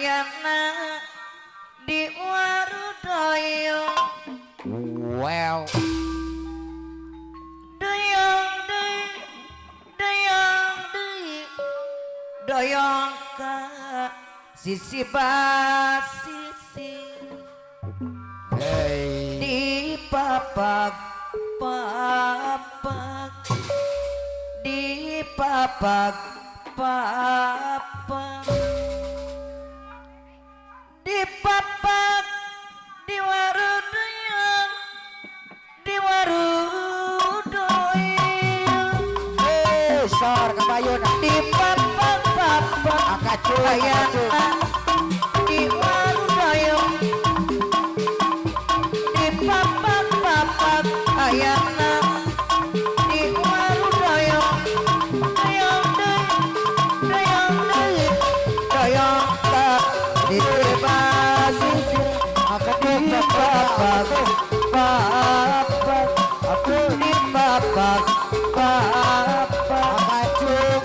ayana di warudoyo Well doyong ka sisi basisi Hey di papak papak di papak papak di papak di warudoyo di warudoyo sor kebayun di papak papak akacu ayana di warudoyo di papak papak ayana di warudoyo doyong deui doyong ka di basisi aku di papak papak aku di papak papak akacung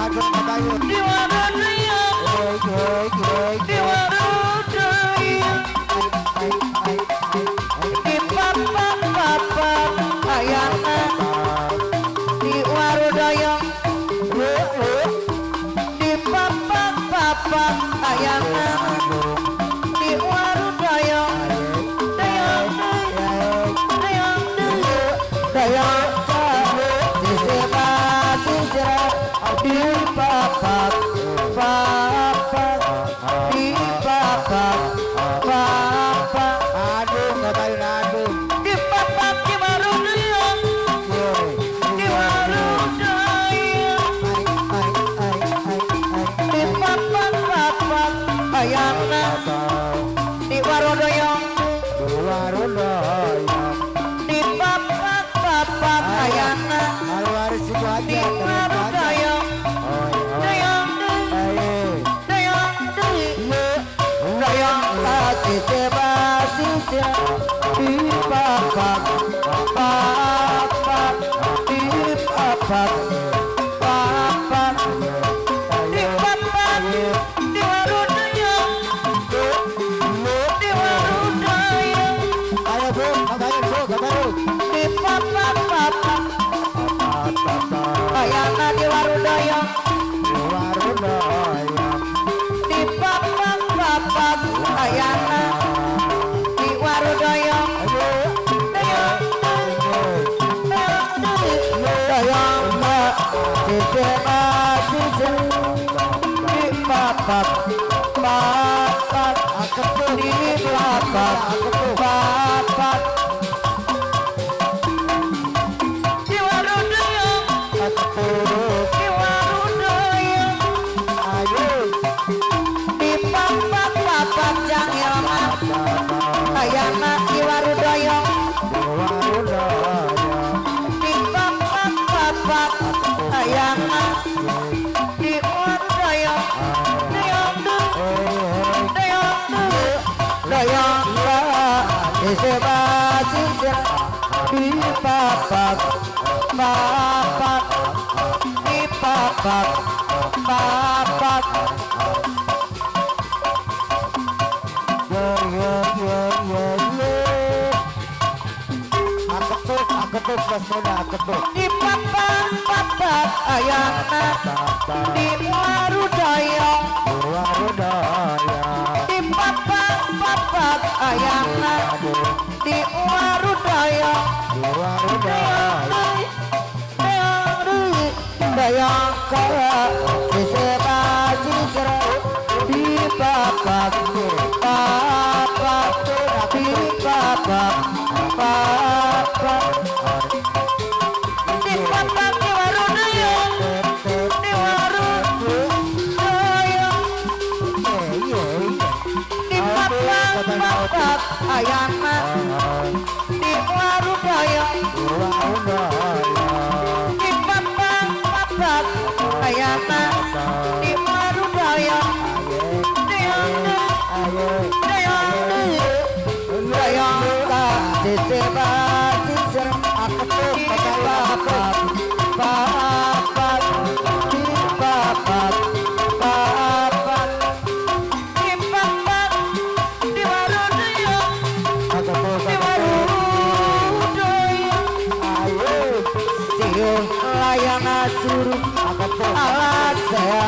adung kebayun di warudoyo di warudoyo di papak papak ayana di warudoyo di papak papak ayana di warudoyo doyong deui doyong ka sisi basisi di papak papak di papak papak adung kebayun adung di papak di warudoyo di warudoyo di papak papak ayana di warudoyo di papak papak ayana Alwaris itu di aja warudoyo doyong deui doyong ka sisi basisi di papak papak di papak papak di papak di warudoyo di warudoyo ayo bu kebayun di papak papak ayana di warudoyo di papak papak ayana di warudoyo doyong ka sisi basisi di papak papak di papak papak di warudoyo di warudoyo di papak papak jang ilma ayana di warudoyo di papak papak ayana di warudoyo doyong doyong ka sisi basisi di papak papak di papak papak Aketuk pesona aketuk di papak papak ayana di warudoyo di papak papak ayana di warudoyo doyong ka sisi basisi di papak papak di papak papak di papak di warudoyo di warudoyo di papak papak ayana di warudoyo di papak papak ayana di warudoyo doyong ka sisi basisi di papak papak di papak papak di siul layang curug Aketuk. alas saya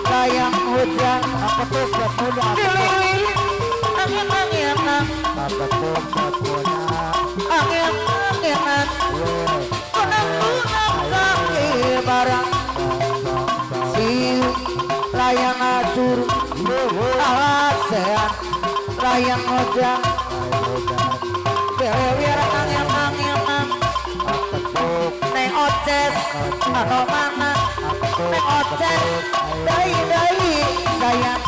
layang hujan Aketuk buat muda. dililit angin-anginan Aketuk buat muda. angin-anginan kunang-kunang kaki barang siul layang curug alas saya layang hujan dililit angin-anginan neng oces ano mana neng oces dai sayang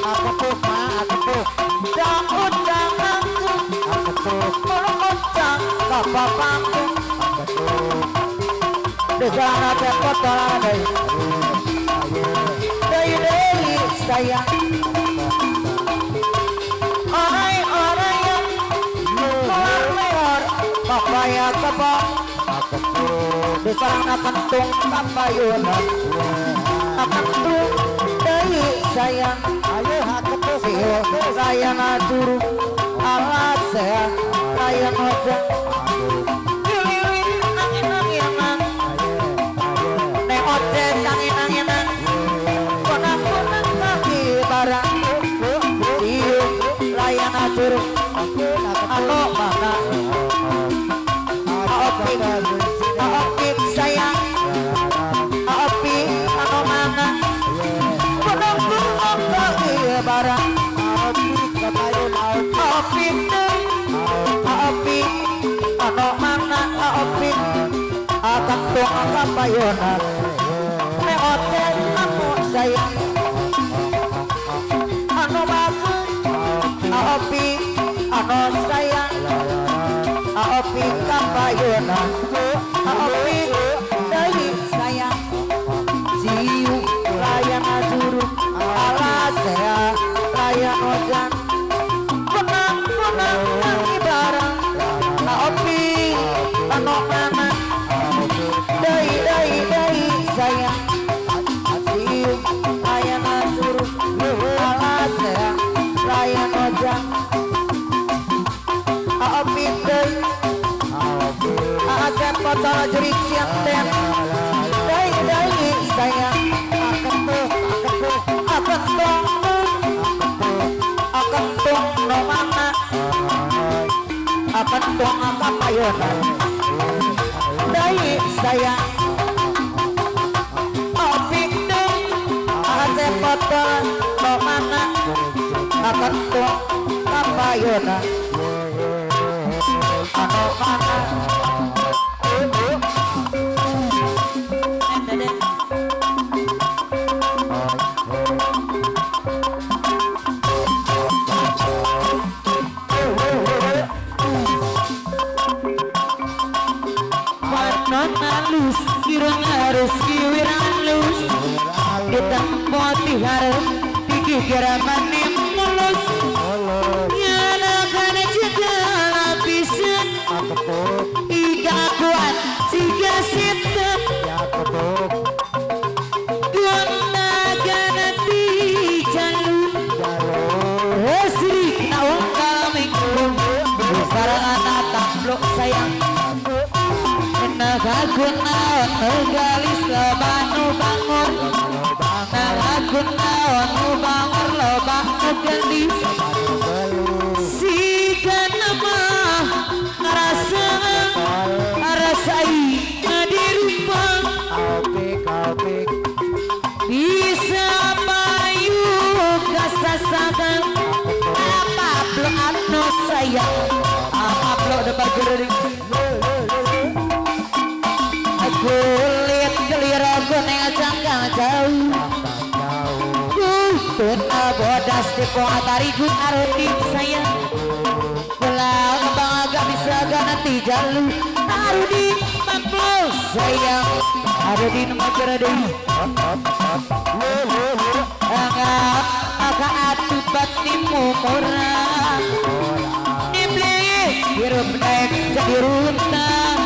Aketuk ma, aketuk. daun janganku Aketuk. melukutang kapapangku Aketuk. desa nate kotoran dai sayang orai yang keluar papaya kebak Aketuk. desa na kentung kapayunan kentung dai sayang Ayo aketuk. siul layang curug alas saya layang hujan dililit angin-anginan neng oces angin-anginan kunang-kunang kaki barang siul layang curug ano mana aopik sayang aopik ano mana kunang-kunang kaki barang aopik deui aopik ano mana aopik akan tung kapayunan neng oces anu sayang anu bagus aopik ano sayang aopik kapayunan aopik deui sayang siu layang curug alas saya layang hujan kunang-kunang kaki barang aopik ano mana deui sayang siu layang curug alas saya layang hujan aopik deui asep botol jerik siang tem deui sayang akentung no mana akentung kapayunan deui sayang aopik deui asep botol no mana akentung kapayunan ano mana Warna halus, kirang harus kiwiran lus ditempat diharap, dikikir manim mulus nyalakan juga lapisan iga kuat, siga sitem gunakan di jalur esrik naung kalaminggung sarangan tablok sayang nagagunaon galis lobanu bangun nagagunaon bangun lobanu gelis siga nama rasai ngadirupa bisa payu kasasakan apa blok anu sayang apa blok depan gering kulit kelira kuning canggang jauh tuna bodas di atari gun arti sayang belau kembang agak bisa ganti jalur taruh di maklo sayang ada di nomor deui anggap agak atuh batimu murah iblis hirup naik jadi runtang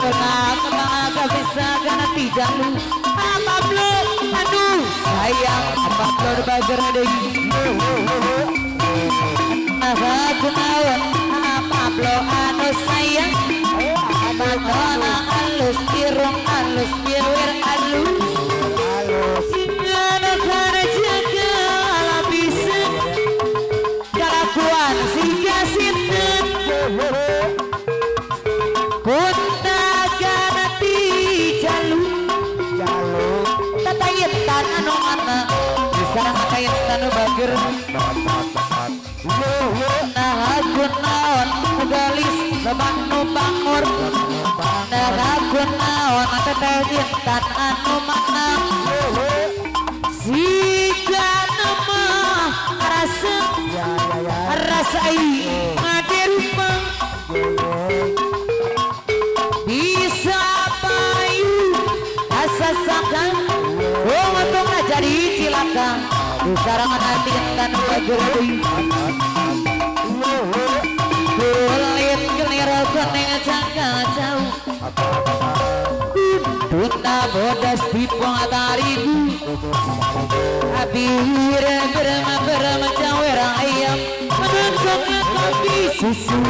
kenapa bisa ganti jalur apa blok aduh sayang apa blok bager deui gunawan apa blok anu sayang apa kena pager nah aku naon galis leban nu bangor nah aku naon teteh jintan anu menang jika nama rasa rasai ngade rupa bisa payu asa sangka oh untung jadi cilaka disarangan hati dan bageri kulit kelir kuning jangka jauh Duta bodas di pengatariku Abir berma cawer ayam Menunggu kopi susu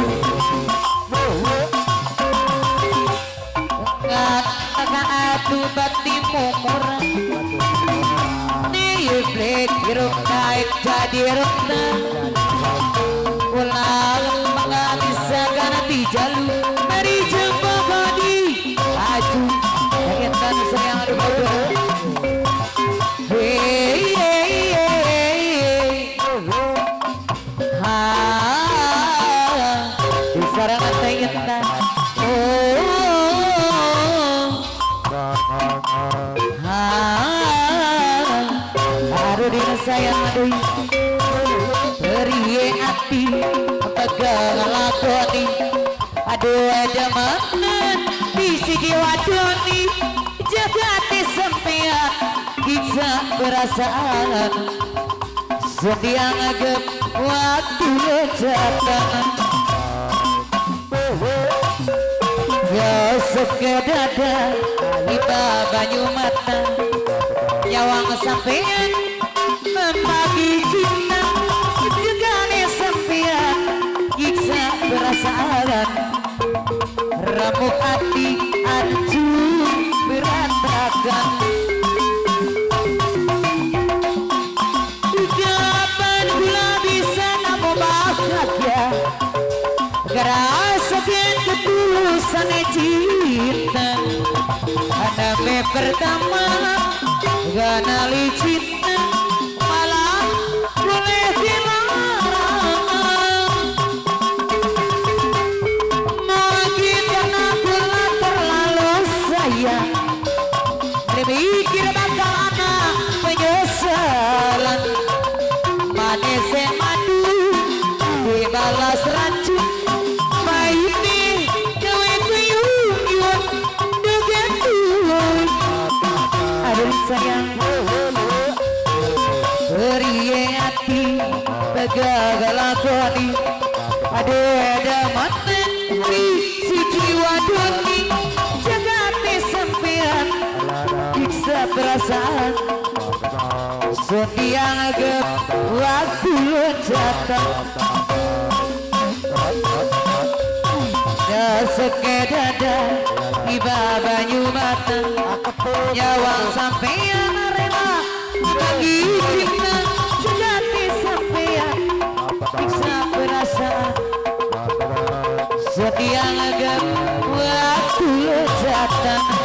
Ngak atu bati mumurah Nih blek hiruk naik jadi rukna Ulang menganisakan di jalur Dari jempol bodi Aju Intan sayang berbodoh Hey hey hey Ha Disarangan teh intan Oh Ha Aduh dina sayang aduh Beri hati Tegang lakoni Aduh ada mana Bisi wadoni Jagati sempian Kita perasaan Sedia ngagep Waktu lejakan Gosok ke dada Iba banyu mata Nyawang sampean Membagi cinta Jagati sempian Kita perasaan Remuk hati hancur berantakan Kapan gula bisa namu bahagia Gerasa dan ketulusan cinta Aname pertama Ganali cinta Malah boleh dilarang Mikir bakal anak penyesalan Manis madu dibalas racun Maini gawe kuyung-yung dengan tuh Aduh sayang Beri hati Begagal lakoni Aduh ada mantan si jiwa doni Jagati sempian Iksa perasaan Sedia ngagep Waktu loncatan Dasek ke dada Iba banyu mata Nyawang sampean rela Bagi cinta Jagati sempian Iksa perasaan Sedia ngagep Waktu loncatan